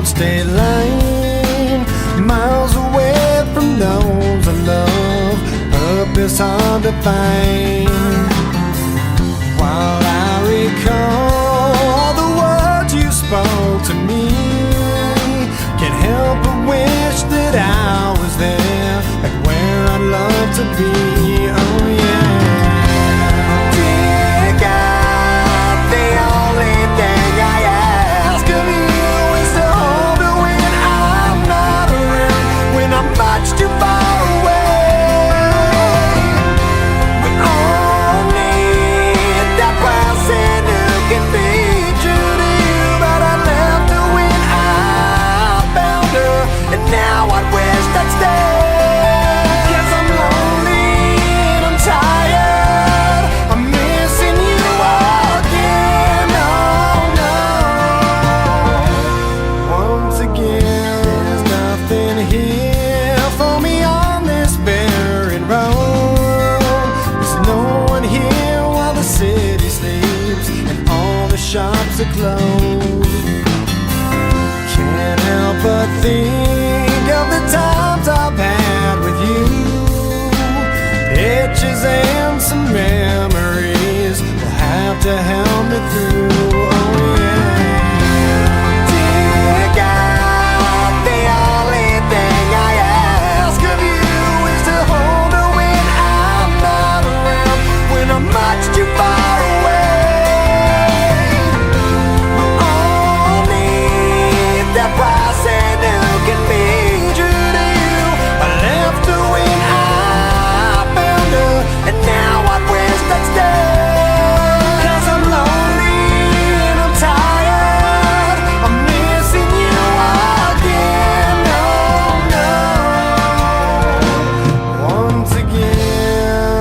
cold state line, miles away from those I love, purpose hard to find. While I recall the words you spoke to me, can't help but wish that I was there, like where I'd love to be. Oh yeah. Dear God, the only thing I ask of you is to hold me when I'm not around, when I'm much too far away. We all need that person who can be true to you, but I left her when I found her, and now I wish I'd stay. 'Cause I'm lonely and I'm tired, I'm missing you again. Oh no. Once again, there's nothing here for me on this barren road. There's no one here while the city sleeps and all the shops are closed. Can't help but think of the times I've had with you, itches and some memories will have to help me through. Oh yeah. Dear God, the only thing I ask of you is to hold her when I'm not around, when I'm much too far away. We all need that person who can be true to you. I left her when I found her, and now I wish I'd stay. 'Cause I'm lonely and I'm tired, I'm missing you again. No, no. Once again.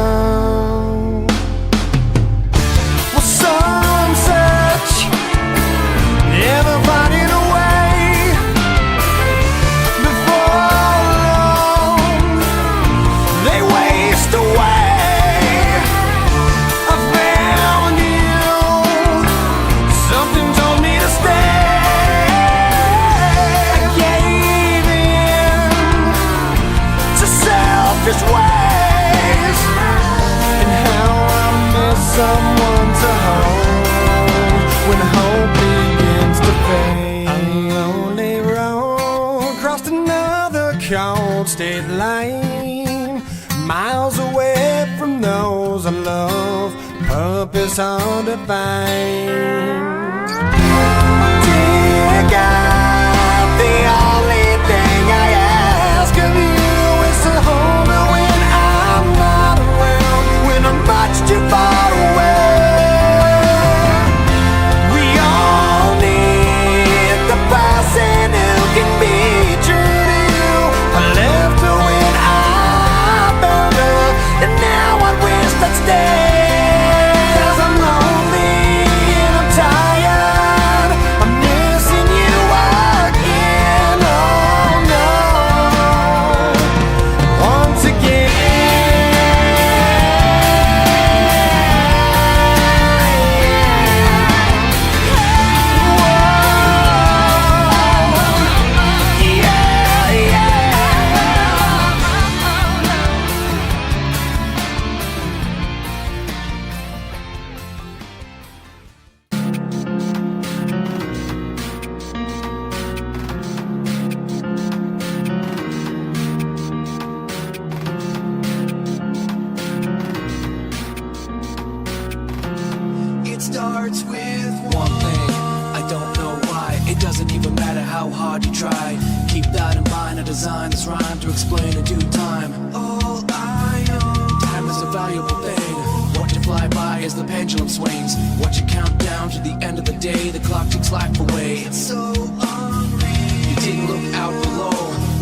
Well, some search, never finding a way. Before long, they waste away. I found you, something told me to stay. I gave in to selfish ways, and how I miss someone to hold when hope begins to fade. A lonely road crossed another cold state line, miles away from those I love, purpose hard to find. Dear God, the only thing I ask of you is to hold me when I'm not around, when I'm much too far away. We all need the person who can be true to you. I left her when I found her, and now I wish I'd stay. 'Cause I'm lonely and I'm tired, I'm missing you again. Oh no. Once again. Whoa. Yeah, yeah. It starts with one thing, I don't know why. It doesn't even matter how hard you try. Keep that in mind, I designed this rhyme to explain in due time. All I know, time is a valuable thing. What you fly by as the pendulum swings. What you count down to the end of the day, the clock ticks life away. It's so unreal. You didn't look out below,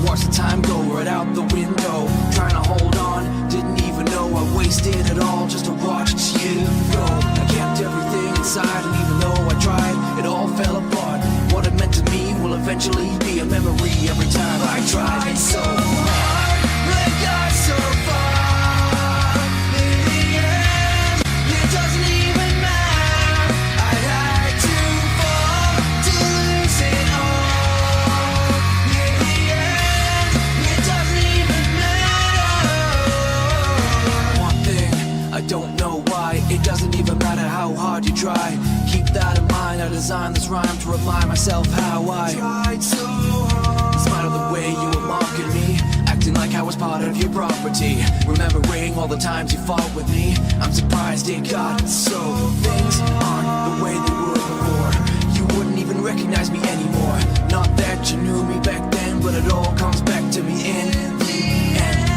watch the time go right out the window. Trying to hold on, didn't even know I wasted it all just to watch you go. I kept everything inside, and even though I tried, it all fell apart. What it meant to me will eventually be a memory every time I tried so hard, but got so far. In the end, it doesn't even matter. I had to fall to lose it all. don't know why. It doesn't even matter how hard you try. Keep that in mind, I designed this rhyme to remind myself how I tried so hard. In spite of the way you were mocking me, acting like I was part of your property, remembering all the times you fought with me, I'm surprised it got so. Things aren't the way they were before. You wouldn't even recognize me anymore. Not that you knew me back then, but it all comes back to me in the end.